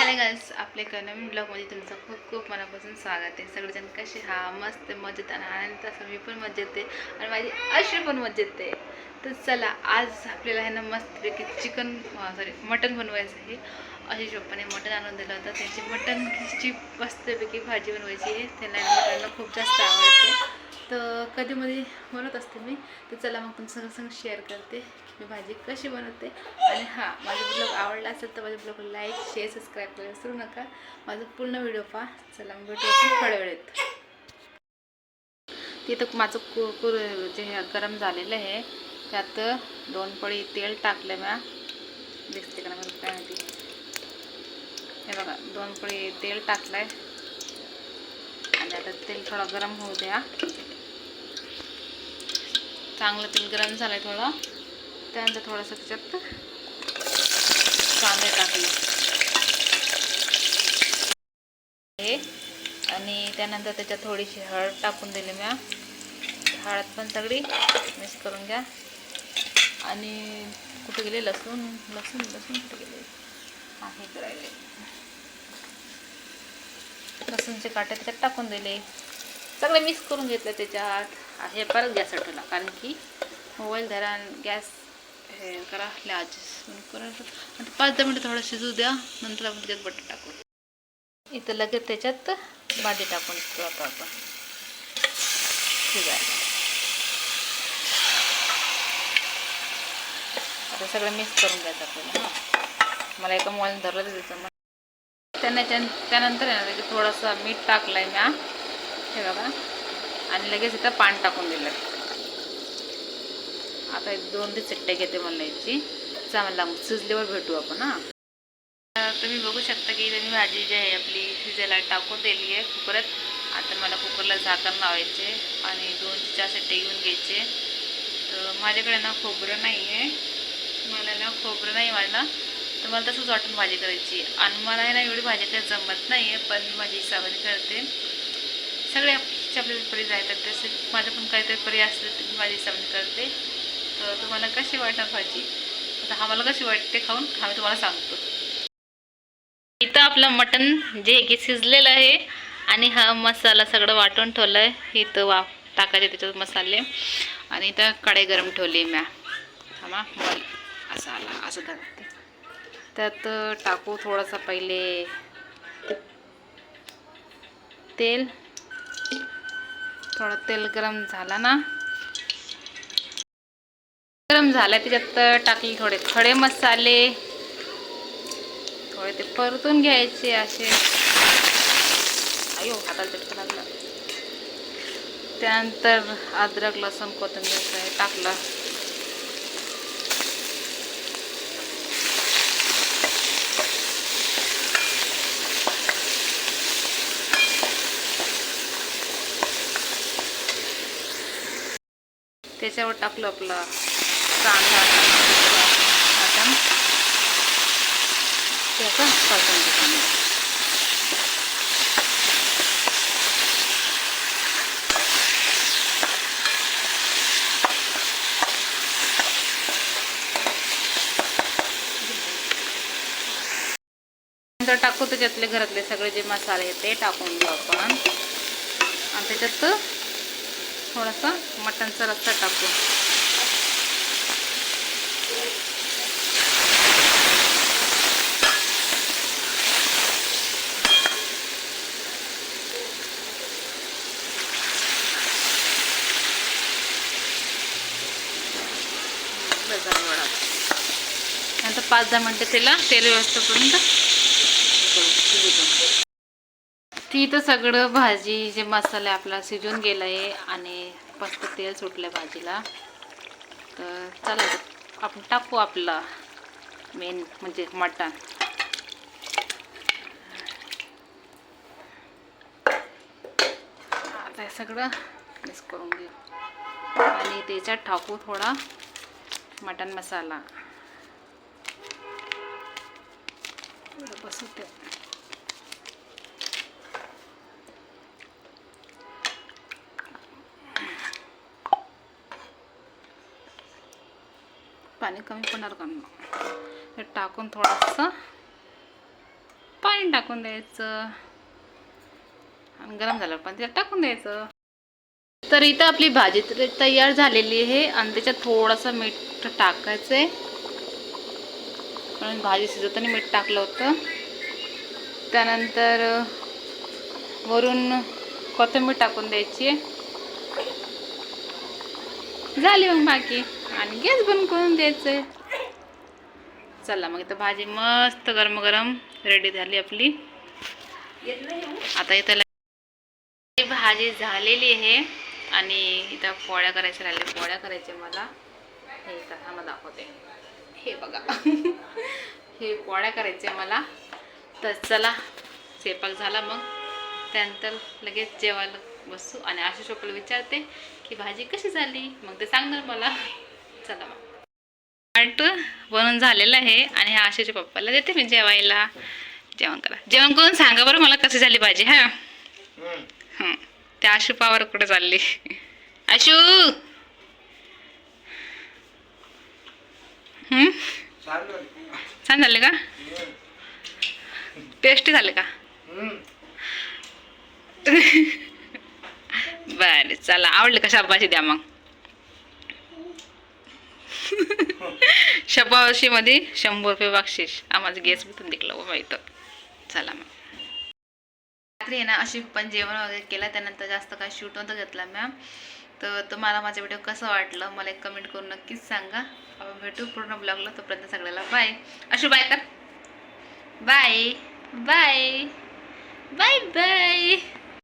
Hi guys, आपल्या एका नवीन ब्लॉगमध्ये तुमचं खूप खूप मनापासून स्वागत आहे। सगळेजण कसे मस्त मजेत आणि आनंद असं मी पण मजेत आहे आणि माझी अशी पण मजेत आहे। तर चला आज आपल्याला आहे ना मस्तपैकी मटण बनवायचं आहे। अशी शोपाने मटण आणून दिलं होतं, त्याची मटणची मस्तपैकी भाजी बनवायची आहे। त्यांना मटण खूप जास्त आवडते, तर कधीमध्ये बनवत असते मी। तर चला मग तुमचं संग शेअर करते मी भाजी कशी बनवते। आणि माझा ब्लॉग आवडला असेल तर माझ्या ब्लॉगला लाईक शेअर सबस्क्राईब करायला विसरू नका। माझा पूर्ण व्हिडिओ पहा। चला मग भेटूया थोड्या वेळेत। तिथं माझं कुकर जे गरम झालेलं आहे, त्यात 2 पळी तेल टाकलं म्या। दिसते का मला काय माहिती, हे बघा 2 पळी तेल टाकलंय आणि आता तेल थोडं गरम होऊ द्या। चांगलं तेल गरम झालंय थोडं, त्यानंतर थोडंसं त्याच्यात कांदे टाकले आणि त्यानंतर त्याच्यात थोडीशी हळद टाकून दिली मी। हळद पण सगळी मिक्स करून घ्या। आणि कुठे गेले लसूण लसूण लसूण कुठे गेले, हे करायले लसूणचे काटे त्याच्यात टाकून दिले, सगळे मिक्स करून घेतलं त्याच्यात। हे परत गॅस ठेवला, कारण की मोबाईल धरा गॅस हे करा ॲडजस्ट करा। 5-10 मिनटं थोडं शिजू द्या, नंतर आपण त्याच्यात बटाटा टाकू। इथं लगेच त्याच्यात भाजी टाकून देतो आपण शिजायला। आता सगळं मिक्स करून घ्यायचं आपल्याला। मला एका मोबाईल धरलं त्याचं त्यानंतर आहे ना थोडंसं मीठ टाकलंय म्या, हे बघा, आणि लगेच इथं पाणी टाकून दिलं। आता 2-3 शिट्ट्या घेते मला याची, चांगला शिजल्यावर भेटू आपण। तुम्ही बघू शकता की इथे मी भाजी जी आहे आपली शिजायला टाकून दिली आहे कुकरात। आता मला कुकरला झाकण लावायचे आणि 2-4 शिट्टे घेऊन घ्यायचे। तर माझ्याकडे ना खोबरं नाही आहे, मला तर मला तसंच वाटून भाजी करायची। आणि मला ना एवढी भाजी काही जमत नाही आहे, पण माझी हिसाबाने करते। सगळे आपले परी जायतात तसे माझं पण काहीतरी परी असले तर मी माझी हिसाबाने करते। तर तुम्हाला कशी वाटणार भाजी, आता मला कशी वाटते खाऊन मी तुम्हाला सांगतो। इथं आपलं मटण जे की शिजलेलं आहे आणि मसाला सगळं वाटून ठेवलं आहे। इथं टाकायचे त्याच्यात मसाले, आणि इथं कढई गरम ठेवली म्या। बॉल असं आला असं धरते, त्यात टाकू थोडंसं पहिले तेल। थोडं तेल गरम झाला ना, गरम झाला त्याच्यात टाकले थोडे खडे मसाले, थोडे ते परतून घ्यायचे असे। अयो हाताला चटका लागला। त्यानंतर अद्रक लसूण कोथिंबीर टाकलं, त्याच्यावर टाकलं आपलं कांदा मटण, त्याचं परतून घेतलं। नंतर टाकू त्याच्यातले घरातले सगळे जे मसाले आहेत ते टाकून घेऊ आपण, आणि त्याच्यात थोडासा मटणचा रस्सा टाकू। नंतर 5-10 मिनटं त्याला तेल व्यवस्थेपर्यंत ती तर सगळं भाजी जे मसाले आपला शिजून गेला आहे आणि मस्त तेल सुटलं भाजीला। तर चला आपण टाकू आपला मेन म्हणजे मटण। आता हे सगळं मिक्स करून घेऊ आणि त्याच्यात टाकू थोडा मटण मसाला। बसवते पाणी कमी पडणार का, हे टाकून थोडंसं पाणी टाकून द्यायचं आणि गरम झाल्यावर पण त्यात टाकून द्यायचं. तर इथं आपली भाजी तयार झालेली आहे आणि त्याच्यात थोडंसं मीठ टाकायचं आहे. म्हणून भाजी शिजवताना मीठ टाकलं होतं. त्यानंतर वरून कोथिंबीर टाकून द्यायची. झाली मग बाकी आणि गॅस बंद करून द्यायचं. चला मग इथं भाजी मस्त गरम गरम रेडी झाली आपली. आता इथं भाजी झालेली आहे आणि इथं पोळ्या करायच्या राहिल्या. पोळ्या करायच्या मला. हे इथं आम्हाला दाखवते. हे बघा हे पोळ्या करायचे मला. तर चला स्वयंपाक झाला मग त्यानंतर लगेच जेवायला बसू आणि आशिष पप्पाला विचारते की भाजी कशी झाली. मग ते सांगणार मला. चला मग पार्ट बनवून झालेलं आहे आणि ह्या आशिषच्या पप्पाला देते मी जेवायला. जेवण करा. जेवण करून सांगा बरं मला कशी झाली भाजी. हा त्या आशू पावर कुठे चालली. आशू छान झाले का. टेस्टी झाले का. बरं चला आवडले का. शाबाशी द्या मग. शबाशी मध्ये 100 रुपये बक्षीस. आम्हाला गॅस भेटून दिलं माहित. चला मग रात्री आहे ना अशी पण जेवण वगैरे केलं. त्यानंतर जास्त काय शूट नव्हतं घेतला मॅम. तर तुम्हाला माझा व्हिडिओ कसा वाटलं मला एक कमेंट करून नक्कीच सांगा. आपण भेटू पूर्ण ब्लॉगला. तोपर्यंत सगळ्याला बाय. अशू बाय कर. Bye bye bye bye.